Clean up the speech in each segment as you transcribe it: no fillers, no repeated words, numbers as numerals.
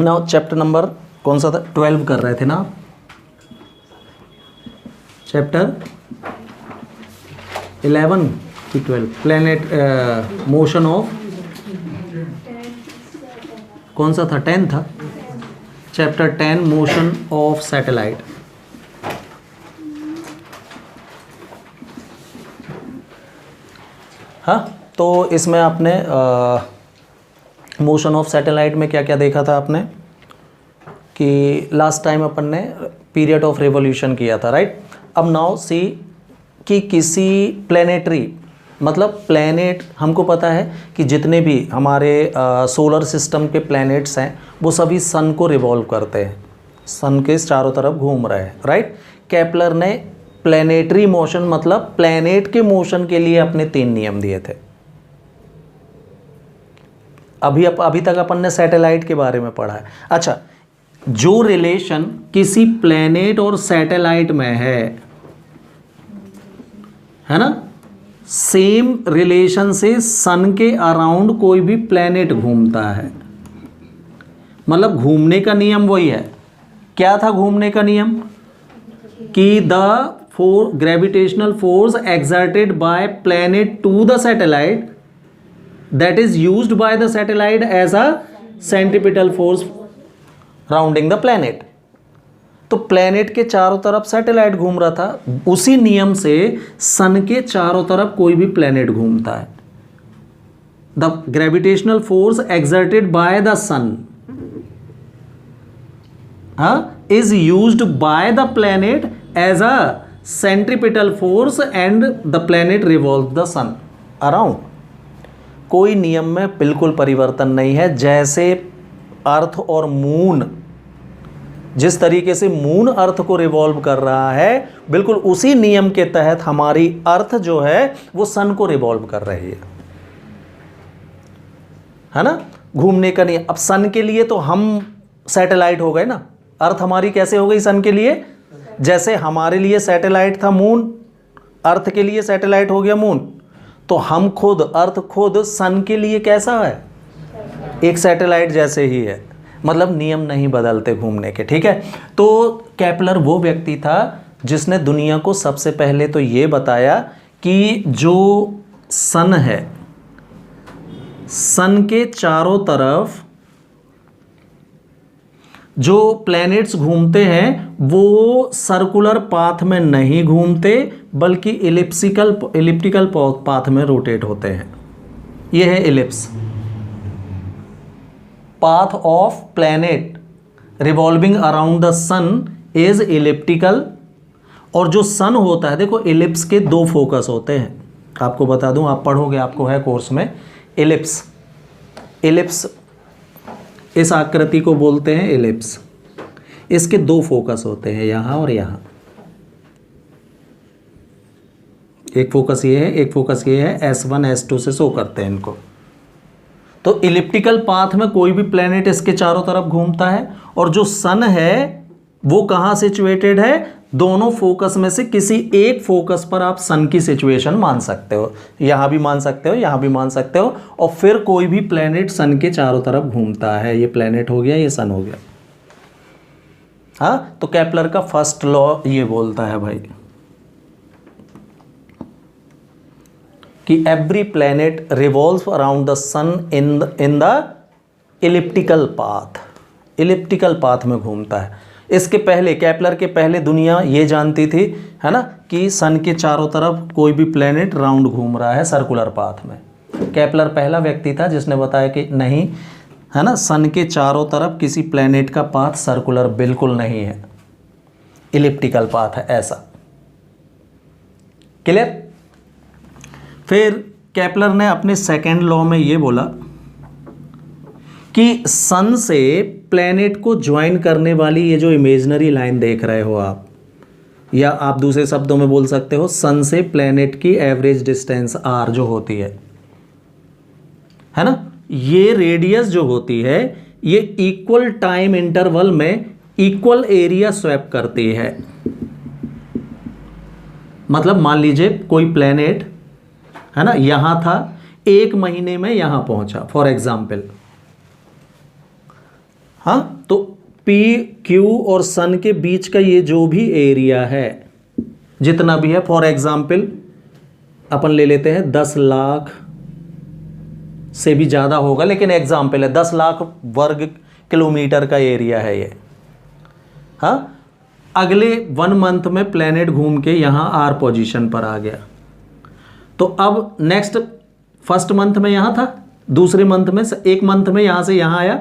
Now chapter number कौन सा था, 12 कर रहे थे ना आप, चैप्टर 11 की 12, प्लेनेट मोशन ऑफ, कौन सा था, 10 था, चैप्टर 10 मोशन ऑफ सैटेलाइट। हाँ, तो इसमें आपने मोशन ऑफ सैटेलाइट में क्या क्या देखा था आपने कि लास्ट टाइम अपन ने पीरियड ऑफ रिवॉल्यूशन किया था, राइट। अब नाउ सी कि किसी प्लेनेटरी, मतलब प्लैनेट, हमको पता है कि जितने भी हमारे सोलर सिस्टम के प्लैनेट्स हैं वो सभी सन को रिवॉल्व करते हैं, सन के चारों तरफ घूम रहे हैं, राइट। केपलर ने प्लैनेटरी मोशन मतलब प्लैनेट के मोशन के लिए अपने 3 नियम दिए थे। अभी तक अपन ने सैटेलाइट के बारे में पढ़ा है। अच्छा, जो रिलेशन किसी प्लैनेट और सैटेलाइट में है ना, सेम रिलेशन से सन के अराउंड कोई भी प्लैनेट घूमता है, मतलब घूमने का नियम वही है। क्या था घूमने का नियम कि the gravitational force exerted by planet to the satellite that is used by the satellite as a centripetal force rounding the planet. तो प्लैनेट के चारों तरफ सैटेलाइट घूम रहा था, उसी नियम से सन के चारों तरफ कोई भी प्लैनेट घूमता है। The gravitational force exerted by the sun is used by the planet as a centripetal force and the planet revolve the sun around. कोई नियम में बिल्कुल परिवर्तन नहीं है। जैसे अर्थ और मून, जिस तरीके से मून अर्थ को रिवॉल्व कर रहा है, बिल्कुल उसी नियम के तहत हमारी अर्थ जो है वो सन को रिवॉल्व कर रही है ना, घूमने का नियम। अब सन के लिए तो हम सैटेलाइट हो गए ना, अर्थ हमारी कैसे हो गई सन के लिए, जैसे हमारे लिए सैटेलाइट था मून, अर्थ के लिए सैटेलाइट हो गया मून। तो हम खुद, अर्थ खुद सन के लिए कैसा है, एक सैटेलाइट जैसे ही है, मतलब नियम नहीं बदलते घूमने के, ठीक है। तो केपलर वो व्यक्ति था जिसने दुनिया को सबसे पहले तो ये बताया कि जो सन है, सन के चारों तरफ जो प्लैनेट्स घूमते हैं वो सर्कुलर पाथ में नहीं घूमते, बल्कि इलिप्टिकल पाथ में रोटेट होते हैं। ये है ellipse, path of planet revolving around the sun is elliptical. और जो सन होता है, देखो इलिप्स के 2 फोकस होते हैं, आपको बता दूं, आप पढ़ोगे, आपको है कोर्स में। इलिप्स इस आकृति को बोलते हैं इलिप्स। इसके 2 फोकस होते हैं, यहां और यहां। एक फोकस ये है, एक फोकस ये है, S1 S2 से शो करते हैं इनको। तो इलिप्टिकल पाथ में कोई भी प्लैनेट इसके चारों तरफ घूमता है। और जो सन है वो कहां सिचुएटेड है, दोनों फोकस में से किसी एक फोकस पर आप सन की सिचुएशन मान सकते हो, यहां भी मान सकते हो, यहां भी मान सकते हो। और फिर कोई भी प्लैनेट सन के चारों तरफ घूमता है। ये प्लैनेट हो गया, ये सन हो गया। हाँ, तो केपलर का फर्स्ट लॉ ये बोलता है भाई कि every planet revolve around the sun in the elliptical path, elliptical path में घूमता है। इसके पहले, केपलर के पहले दुनिया ये जानती थी, है ना, कि सन के चारों तरफ कोई भी प्लैनेट राउंड घूम रहा है सर्कुलर पाथ में। केपलर पहला व्यक्ति था जिसने बताया कि नहीं, है ना, सन के चारों तरफ किसी प्लैनेट का पाथ सर्कुलर बिल्कुल नहीं है, इलिप्टिकल पाथ है, ऐसा। क्लियर। फिर केपलर ने अपने सेकेंड लॉ में ये बोला कि सन से प्लैनेट को ज्वाइन करने वाली ये जो इमेजिनरी लाइन देख रहे हो आप, या आप दूसरे शब्दों में बोल सकते हो सन से प्लैनेट की एवरेज डिस्टेंस r जो होती है ना, ये रेडियस जो होती है ये इक्वल टाइम इंटरवल में इक्वल एरिया स्वैप करती है। मतलब मान लीजिए कोई प्लैनेट, है ना, यहां था, 1 महीने में यहां पहुंचा, फॉर एग्जाम्पल, हाँ, तो पी क्यू और सन के बीच का ये जो भी एरिया है जितना भी है, फॉर एग्जाम्पल अपन ले लेते हैं 10 लाख से भी ज़्यादा होगा, लेकिन एग्जाम्पल है 10 लाख वर्ग किलोमीटर का एरिया है ये। हाँ, अगले 1 मंथ में प्लैनेट घूम के यहाँ आर पोजीशन पर आ गया, तो अब नेक्स्ट फर्स्ट मंथ में यहाँ था, दूसरे मंथ में 1 मंथ में यहाँ से यहाँ आया।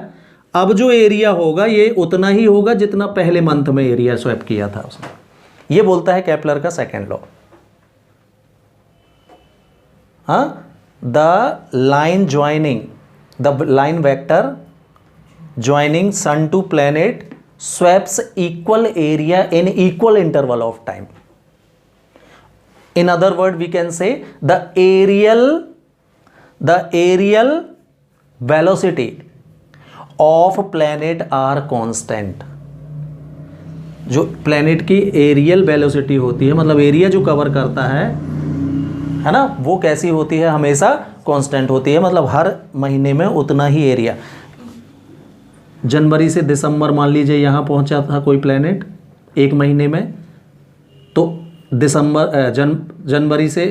अब जो एरिया होगा ये उतना ही होगा जितना पहले मंथ में एरिया स्वैप किया था उसने। ये बोलता है केपलर का सेकेंड लॉ। हाँ, the line joining, the line vector joining sun to planet sweeps equal area in equal interval of time. In other word, we can say the aerial velocity of planet are constant। जो planet की areal velocity होती है, मतलब area जो cover करता है ना, वो कैसी होती है? हमेशा कांस्टेंट होती है, मतलब हर महीने में उतना ही एरिया। जनवरी से दिसंबर मान लीजिए यहाँ पहुँचा था कोई प्लैनेट 1 महीने में, तो जनवरी से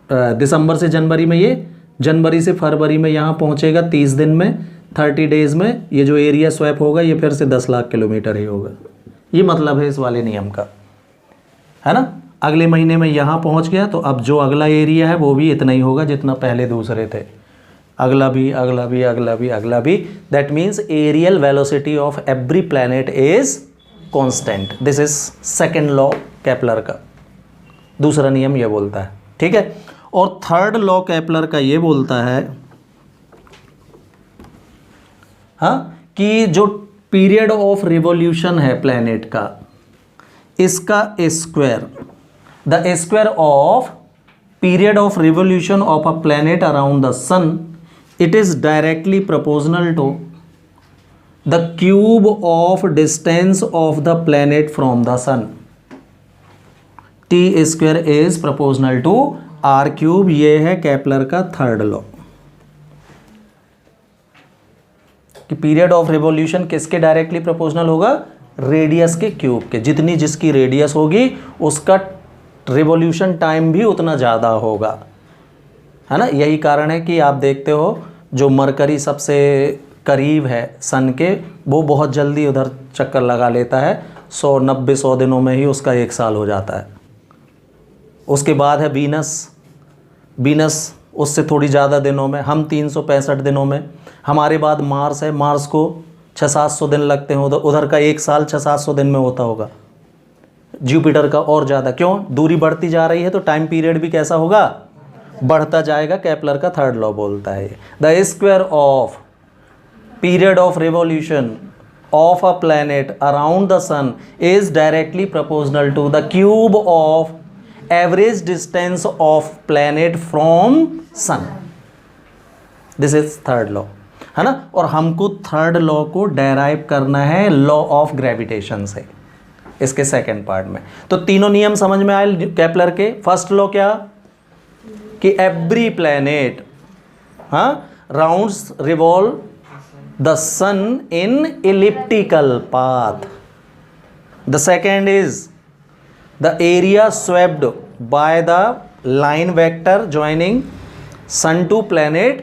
दिसंबर से जनवरी में, ये जनवरी से फरवरी में यहाँ पहुँचेगा 30 दिन में, 30 डेज़ में ये जो एरिया स्वैप होगा ये फिर से 10 लाख किलोमीटर ही होगा। ये मतलब है इस वाले नियम का, है ना। अगले महीने में यहाँ पहुँच गया, तो अब जो अगला एरिया है वो भी इतना ही होगा जितना पहले दूसरे थे, अगला भी, अगला भी, अगला भी, अगला भी। That means areal velocity of every planet is constant. This is second law Kepler का, दूसरा नियम ये बोलता है, ठीक है। और थर्ड लॉ केपलर का ये बोलता है, हाँ, कि जो पीरियड ऑफ रिवॉल्यूशन है प्लैनेट का, इसका square, the square of period of revolution of a planet around the sun, it is directly proportional to the cube of distance of the planet from the sun. T square is proportional to R cube. ये है Kepler का third law, कि period of revolution किसके directly proportional होगा? Radius के cube के। जितनी जिसकी रेडियस होगी उसका रिवॉल्यूशन टाइम भी उतना ज़्यादा होगा, है ना। यही कारण है कि आप देखते हो जो मरकरी सबसे करीब है सन के, वो बहुत जल्दी उधर चक्कर लगा लेता है, 190-100 दिनों में ही उसका 1 साल हो जाता है। उसके बाद है वीनस उससे थोड़ी ज़्यादा दिनों में, हम 365 दिनों में। हमारे बाद मार्स है, मार्स को 600-700 दिन लगते हैं, उधर का 1 साल 600-700 दिन में होता होगा। जुपिटर का और ज़्यादा, क्यों? दूरी बढ़ती जा रही है तो टाइम पीरियड भी कैसा होगा? बढ़ता जाएगा। केपलर का थर्ड लॉ बोलता है the square of period of revolution of a planet around the sun is directly proportional to the cube of average distance of planet from sun. This is third law, है ना। और हमको third law को derive करना है law of gravitation से, इसके second part में। तो तीनों नियम समझ में आए केपलर के। फर्स्ट लॉ क्या? कि एवरी प्लैनेट, हाँ, rounds revolve the sun in elliptical path. The second is the area swept by the line vector joining sun to planet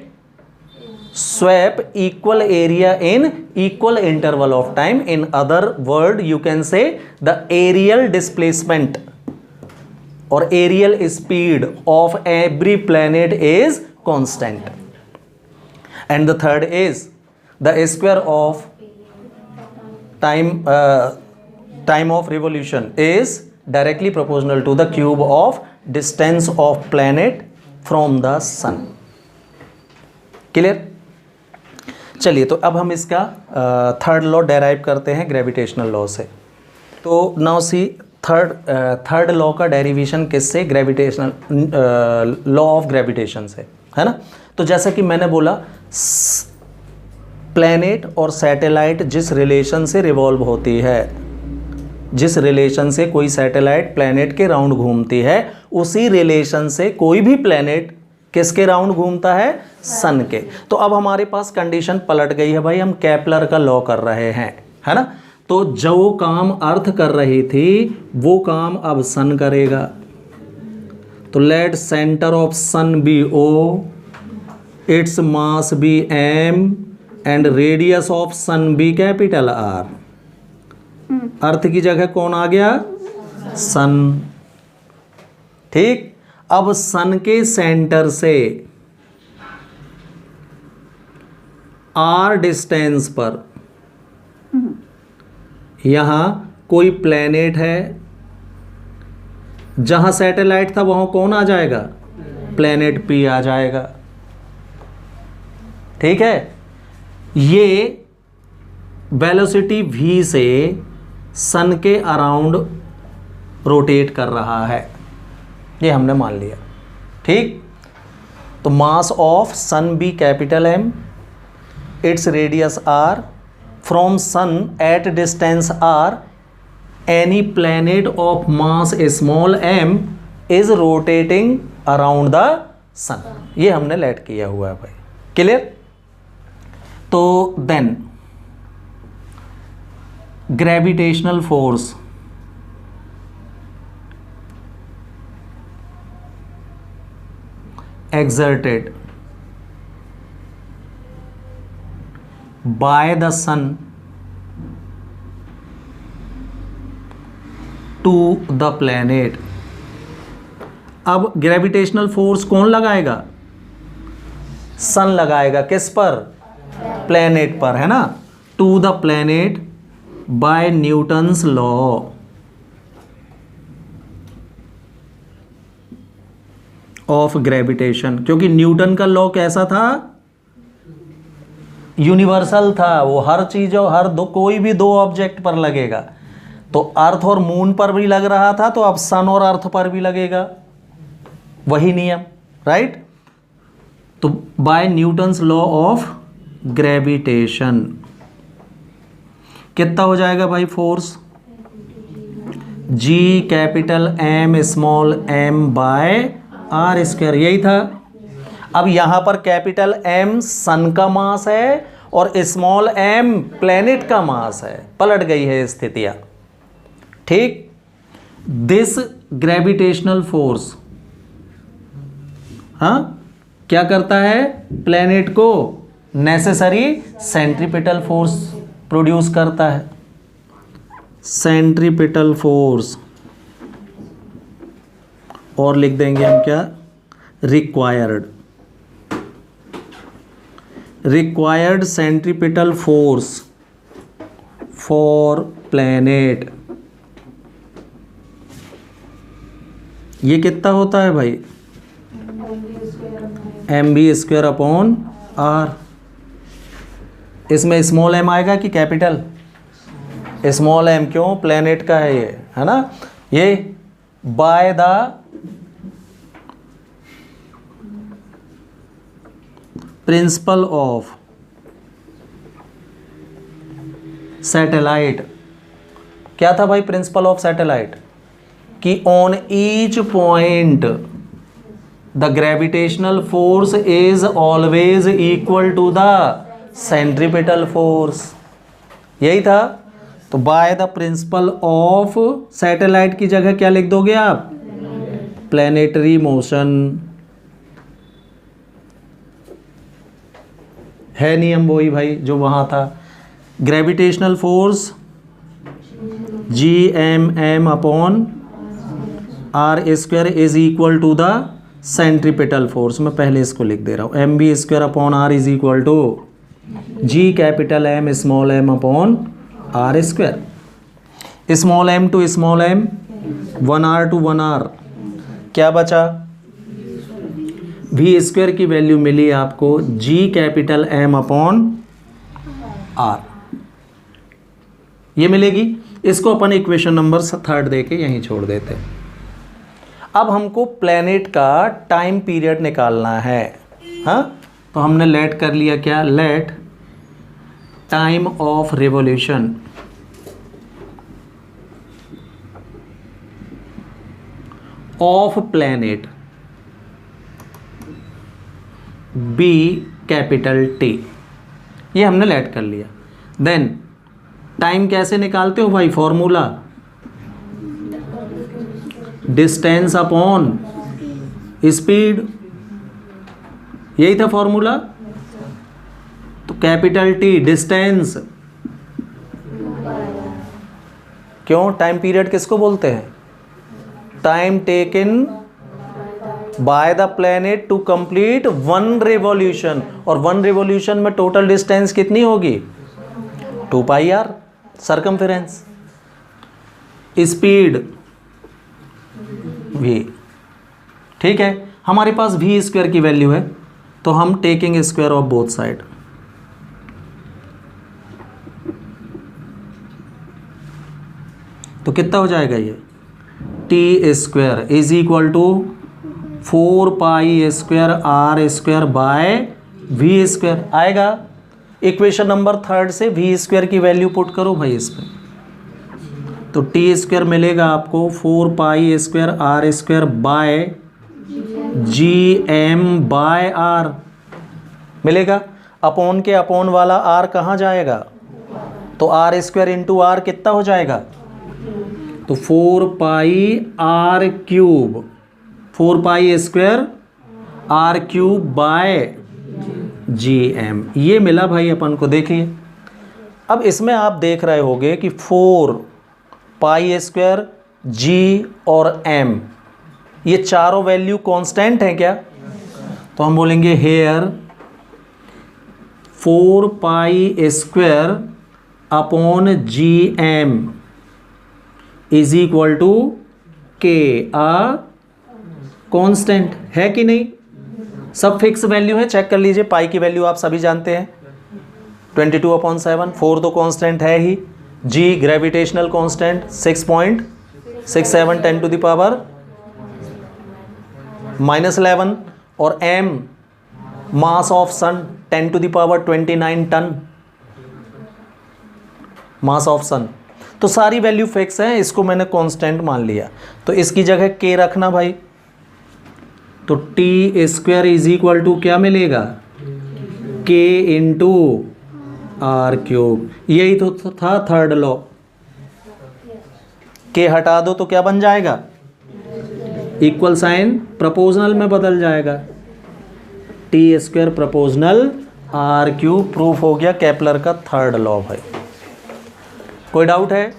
swap equal area in equal interval of time. In other word, you can say the aerial displacement or aerial speed of every planet is constant. And the third is the square of time of revolution is directly proportional to the cube of distance of planet from the sun. Clear? चलिए, तो अब हम इसका third law derive करते हैं gravitational law से। तो now see third law का डेरिवेशन किससे? ग्रेविटेशनल लॉ ऑफ ग्रेविटेशन से, है ना। तो जैसा कि मैंने बोला, प्लैनेट और सैटेलाइट जिस रिलेशन से रिवॉल्व होती है, जिस रिलेशन से कोई सैटेलाइट प्लैनेट के राउंड घूमती है, उसी रिलेशन से कोई भी प्लैनेट किसके राउंड घूमता है? सन के। तो अब हमारे पास कंडीशन पलट गई है भाई, हम केपलर का लॉ कर रहे हैं, है ना। तो जो काम अर्थ कर रही थी वो काम अब सन करेगा। तो let centre of sun be O, its mass be m and radius of sun be capital R। Earth की जगह कौन आ गया? सन। ठीक। अब सन के सेंटर से R डिस्टेंस पर यहां कोई प्लेनेट है, जहां सैटेलाइट था वहां कौन आ जाएगा? प्लेनेट P आ जाएगा। ठीक है। ये वेलोसिटी v से सन के अराउंड रोटेट कर रहा है, ये हमने मान लिया। ठीक। तो mass of sun be capital M, it's radius R, from sun at distance R any planet of mass small m is rotating around the sun. ये हमने लेट किया हुआ है भाई। क्लियर? तो then gravitational force exerted by the sun to the planet। अब gravitational force कौन लगाएगा? सन लगाएगा। किस पर? प्लैनेट पर, है ना। To the planet by Newton's law. Of gravitation, क्योंकि न्यूटन का लॉ कैसा था? यूनिवर्सल था। वो हर चीज और हर दो, कोई भी दो ऑब्जेक्ट पर लगेगा। तो अर्थ और मून पर भी लग रहा था, तो अब सन और अर्थ पर भी लगेगा, वही नियम, राइट। तो by Newton's law of gravitation कितना हो जाएगा भाई force? G capital M small m by R square. यही था। अब यहां पर कैपिटल M सन का मास है और स्मॉल m प्लेनेट का मास है। पलट गई है स्थितियां। ठीक। दिस ग्रेविटेशनल फोर्स क्या करता है? प्लेनेट को नेसेसरी सेंट्रीपिटल फोर्स प्रोड्यूस करता है। सेंट्रीपिटल फोर्स, और लिख देंगे हम क्या? Required centripetal force for planet. ये कितना होता है भाई? mv² upon R। इसमें स्मॉल m आएगा कि कैपिटल? स्मॉल m, क्यों? प्लैनेट का है ये, है ना। ये by the principle of satellite. क्या था भाई प्रिंसिपल ऑफ सैटेलाइट? कि on each point the gravitational force is always equal to the centripetal force. यही था। तो by the principle of satellite की जगह क्या लिख दोगे आप? Planetary motion. है नियम वही भाई जो वहां था। Gravitational force Gmm upon R² is equal to the centripetal force. मैं पहले इसको लिख दे रहा हूँ। mv² upon R is equal to G capital M small m upon R²। Small m to small m, 1r to 1r, क्या बचा? v² की वैल्यू मिली आपको G capital M upon R, ये मिलेगी। इसको अपन इक्वेशन नंबर 3 दे के यहीं छोड़ देते हैं। अब हमको प्लैनेट का टाइम पीरियड निकालना है। हाँ, तो हमने लेट कर लिया क्या? Let time of revolution of planet be capital T, ये हमने लेट कर लिया। देन टाइम कैसे निकालते हो भाई, फॉर्मूला डिस्टेंस अपॉन स्पीड, यही था फॉर्मूला। तो कैपिटल टी डिस्टेंस, क्यों, टाइम पीरियड किसको बोलते हैं, time taken by the planet to complete one revolution, और वन रिवॉल्यूशन में टोटल डिस्टेंस कितनी होगी, 2 pi R circumference. Speed v, ठीक है, हमारे पास v स्क्वायर की वैल्यू है, तो हम taking square of both side, तो कितना हो जाएगा ये, T square is equal to 4 pi square R square by V square आएगा। इक्वेशन नंबर 3 से वी स्क्वायर की वैल्यू पुट करो भाई इसमें, तो टी स्क्वायर मिलेगा आपको 4 pi square R square by G M by R मिलेगा। अपॉन के अपॉन वाला आर कहाँ जाएगा, तो आर स्क्वायर इंटू आर कितना हो जाएगा, तो 4 pi r cube, 4 pi square r cube by G M, ये मिला भाई अपन को। देखिए अब इसमें आप देख रहे होगे कि 4 पाई स्क्वायर जी और एम, ये चारों वैल्यू कांस्टेंट हैं क्या, तो हम बोलेंगे here 4 pi square upon G M is equal to K, a constant है कि नहीं, सब फिक्स वैल्यू है, चेक कर लीजिए। पाई की वैल्यू आप सभी जानते हैं 22/7, 4 तो कांस्टेंट है ही, G gravitational constant 6.67 10 to the power -11, और m mass of sun 10 to the power 29 ton mass of sun. तो सारी वैल्यू फिक्स है, इसको मैंने कांस्टेंट मान लिया, तो इसकी जगह k रखना भाई, तो T square is equal to क्या मिलेगा, k इंटू आर क्यूब, यही तो था थर्ड लॉ। k हटा दो तो क्या बन जाएगा, इक्वल साइन प्रोपोर्शनल में बदल जाएगा, T square proportional R cube. Proof हो गया केपलर का थर्ड लॉ भाई। कोई डाउट है?